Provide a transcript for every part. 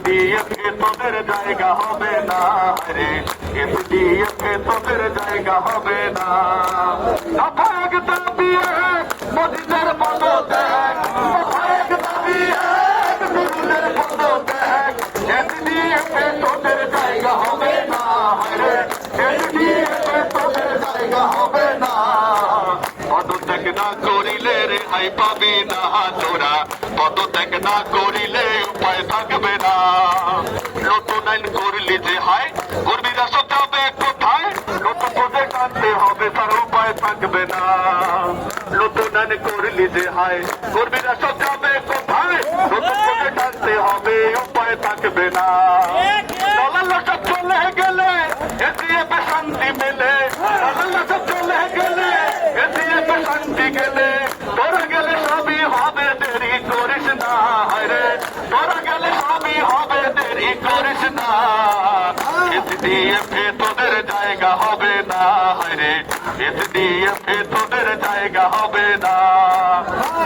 এসডিএফে তোদের জায়গা হবে না রে, এসডিএফে তোদের জায়গা হবে না। দফা এক দাবি এক, মোদিদের পদত্যাগ, দফা এক দাবি এক, মোদিদের পদত্যাগ, এসডিএফে তোদের জায়গা হবে না রে, এসডিএফে তোদের জায়গা হবে না। পদত্যাগ না করিলে রেহাই পাবি না তোরা, পদত্যাগ না করিলে উপায় থাকবে না। নতুন আইন করলি যে হায়, কর্মীরা সব যাবে কোথায়, নতুন পদে টানতে হবে তার উপায় থাকবে না। নতুন আইন করলি যে হায়, কর্মীরা সব যাবে কোথায়, নতুন পদে টানতে হবে উপায় থাকবে না। দলাল সব চলে গেলে এসডিএফে শান্তি মেলে, দলাল সব চলে গেলে এসডিএফে শান্তি গেলে, তোরা গেলে সবই হবে দেরি করিস না রে, তোরা গেলে সবই হবে দেরি করিস না। এসডিএফে তোদের জায়গা হবে না রে, এসডিএফে তোদের জায়গা হবে না।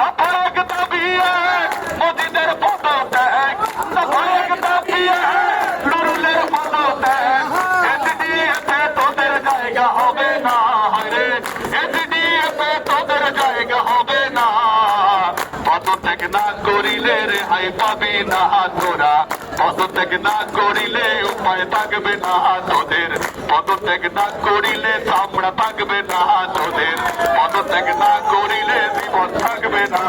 দফা এক দাবি এক, মোদিদের পদত্যাগ, দফা এক দাবি এক, নুরুলের পদত্যাগ, এসডিএফে তোদের জায়গা হবে না রে, এসডিএফে তোদের জায়গা হবে না। পদত্যাগ না করিলে রেহাই পাবি না তোরা, পদত্যাগ না করিলে উপায় থাকবে না তোদের, পদত্যাগ না করিলে চামড়া থাকবে না তোদের, পদত্যাগ না করিলে জীবন থাকবে না।